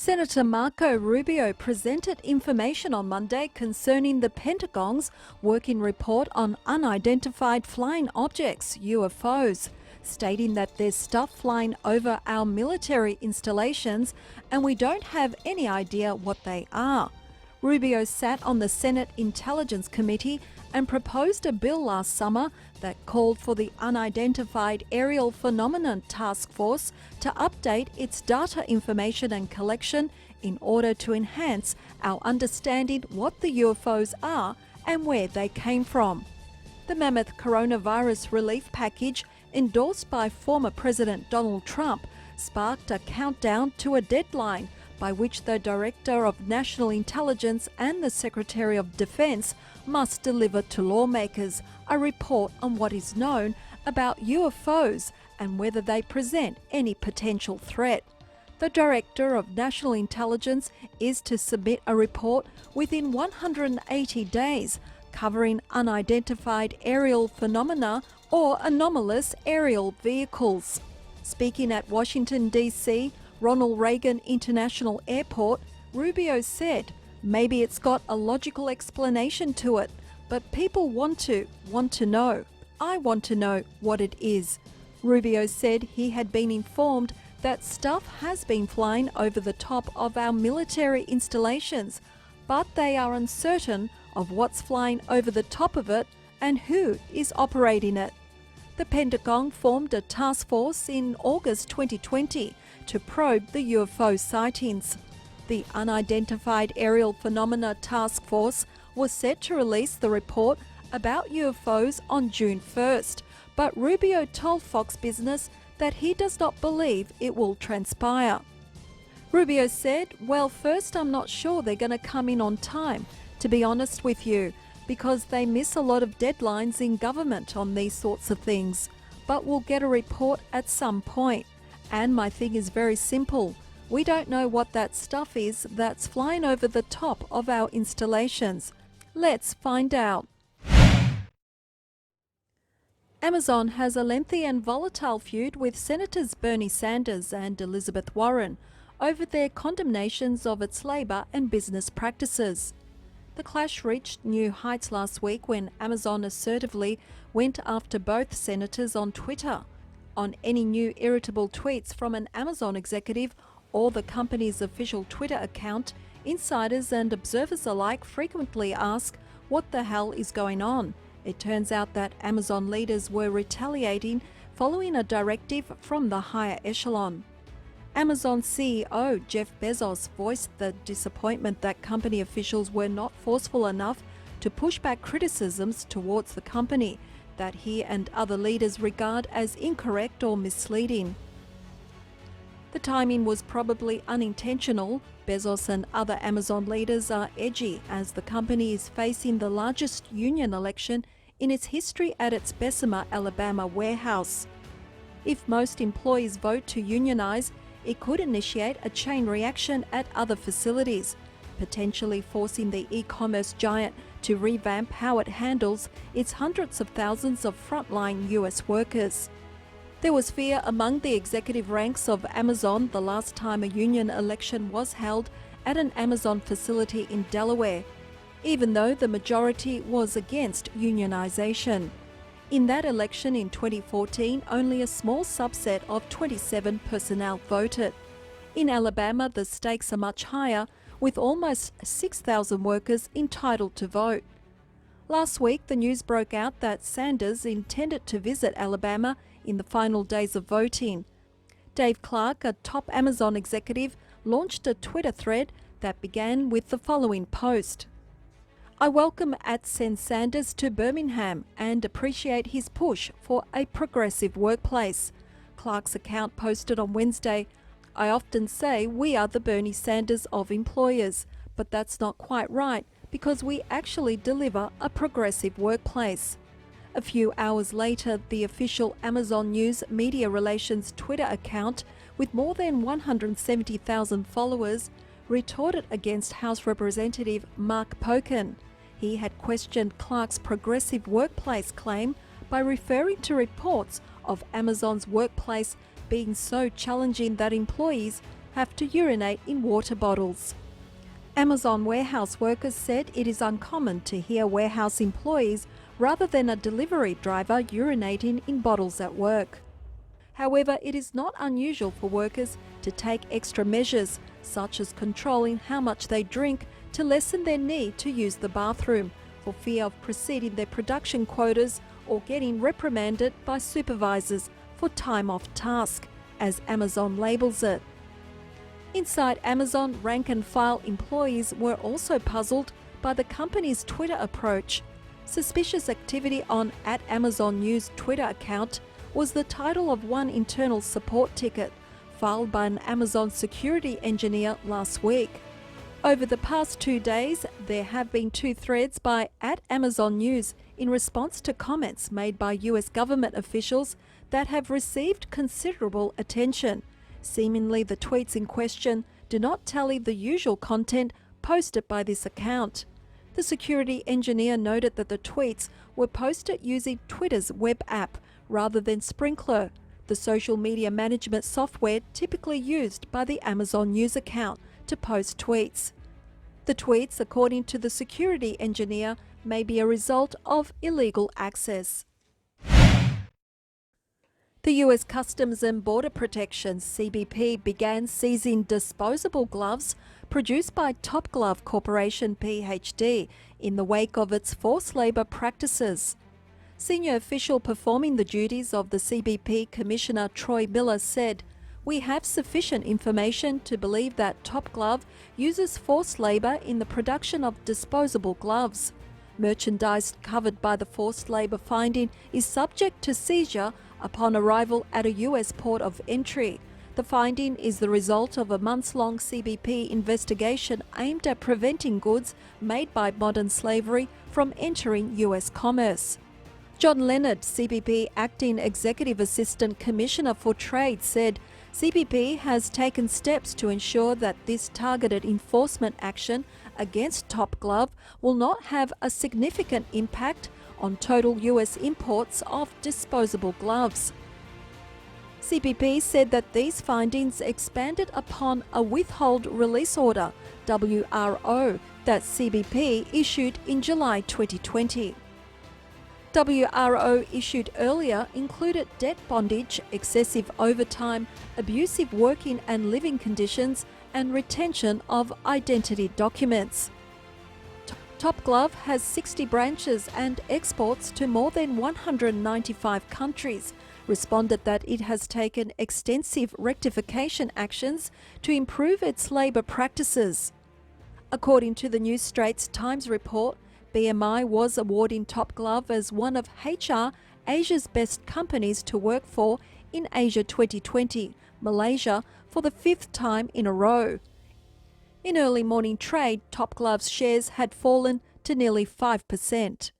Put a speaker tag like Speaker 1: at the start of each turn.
Speaker 1: Senator Marco Rubio presented information on Monday concerning the Pentagon's working report on unidentified flying objects, UFOs, stating that there's stuff flying over our military installations and we don't have any idea what they are. Rubio sat on the Senate Intelligence Committee and proposed a bill last summer that called for the Unidentified Aerial Phenomenon Task Force to update its data information and collection in order to enhance our understanding what the UFOs are and where they came from. The mammoth coronavirus relief package, endorsed by former President Donald Trump, sparked a countdown to a deadline by which the Director of National Intelligence and the Secretary of Defense must deliver to lawmakers a report on what is known about UFOs and whether they present any potential threat. The Director of National Intelligence is to submit a report within 180 days covering unidentified aerial phenomena or anomalous aerial vehicles. Speaking at Washington, D.C., Ronald Reagan International Airport, Rubio said, "Maybe it's got a logical explanation to it, but people want to know. I want to know what it is." Rubio said he had been informed that stuff has been flying over the top of our military installations, but they are uncertain of what's flying over the top of it and who is operating it. The Pentagon formed a task force in August 2020 to probe the UFO sightings. The Unidentified Aerial Phenomena Task Force was set to release the report about UFOs on June 1st, but Rubio told Fox Business that he does not believe it will transpire. Rubio said, "Well, first, I'm not sure they're going to come in on time, to be honest with you, because they miss a lot of deadlines in government on these sorts of things, but we'll get a report at some point. And my thing is very simple. We don't know what that stuff is that's flying over the top of our installations. Let's find out." Amazon has a lengthy and volatile feud with Senators Bernie Sanders and Elizabeth Warren over their condemnations of its labour and business practices. The clash reached new heights last week when Amazon assertively went after both senators on Twitter. On any new irritable tweets from an Amazon executive or the company's official Twitter account, insiders and observers alike frequently ask what the hell is going on. It turns out that Amazon leaders were retaliating following a directive from the higher echelon. Amazon CEO Jeff Bezos voiced the disappointment that company officials were not forceful enough to push back criticisms towards the company that he and other leaders regard as incorrect or misleading. The timing was probably unintentional. Bezos and other Amazon leaders are edgy as the company is facing the largest union election in its history at its Bessemer, Alabama warehouse. If most employees vote to unionize, it could initiate a chain reaction at other facilities, potentially forcing the e-commerce giant to revamp how it handles its hundreds of thousands of frontline US workers. There was fear among the executive ranks of Amazon the last time a union election was held at an Amazon facility in Delaware, even though the majority was against unionization. In that election in 2014, only a small subset of 27 personnel voted. In Alabama, the stakes are much higher, with almost 6,000 workers entitled to vote. Last week, the news broke out that Sanders intended to visit Alabama in the final days of voting. Dave Clark, a top Amazon executive, launched a Twitter thread that began with the following post: "I welcome @Send Sanders to Birmingham and appreciate his push for a progressive workplace." Clark's account posted on Wednesday, "I often say we are the Bernie Sanders of employers, but that's not quite right because we actually deliver a progressive workplace." A few hours later, the official Amazon News Media Relations Twitter account, with more than 170,000 followers, retorted against House Representative Mark Pocan. He had questioned Clark's progressive workplace claim by referring to reports of Amazon's workplace being so challenging that employees have to urinate in water bottles. Amazon warehouse workers said it is uncommon to hear warehouse employees rather than a delivery driver urinating in bottles at work. However, it is not unusual for workers to take extra measures, such as controlling how much they drink to lessen their need to use the bathroom, for fear of preceding their production quotas or getting reprimanded by supervisors for time off task, as Amazon labels it. Inside Amazon, rank-and-file employees were also puzzled by the company's Twitter approach. Suspicious activity on @Amazon News Twitter account was the title of one internal support ticket filed by an Amazon security engineer last week. Over the past 2 days, there have been 2 threads by @Amazon News in response to comments made by US government officials that have received considerable attention. Seemingly, the tweets in question do not tally the usual content posted by this account. The security engineer noted that the tweets were posted using Twitter's web app rather than Sprinkler, the social media management software typically used by the Amazon News account to post tweets. The tweets, according to the security engineer, may be a result of illegal access. The US Customs and Border Protection (CBP) began seizing disposable gloves produced by Top Glove Corporation PhD in the wake of its forced labour practices. Senior official performing the duties of the CBP Commissioner Troy Miller said, "We have sufficient information to believe that Top Glove uses forced labour in the production of disposable gloves. Merchandise covered by the forced labour finding is subject to seizure upon arrival at a US port of entry. The finding is the result of a months-long CBP investigation aimed at preventing goods made by modern slavery from entering US commerce." John Leonard, CBP Acting Executive Assistant Commissioner for Trade, said CBP has taken steps to ensure that this targeted enforcement action against Top Glove will not have a significant impact on total US imports of disposable gloves. CBP said that these findings expanded upon a withhold release order, WRO, that CBP issued in July 2020. WRO issued earlier included debt bondage, excessive overtime, abusive working and living conditions, and retention of identity documents. Top Glove has 60 branches and exports to more than 195 countries, responded that it has taken extensive rectification actions to improve its labour practices. According to the New Straits Times report, BMI was awarding Top Glove as one of HR Asia's best companies to work for in Asia 2020, Malaysia, for the 5th time in a row. In early morning trade, Top Glove's shares had fallen to nearly 5%.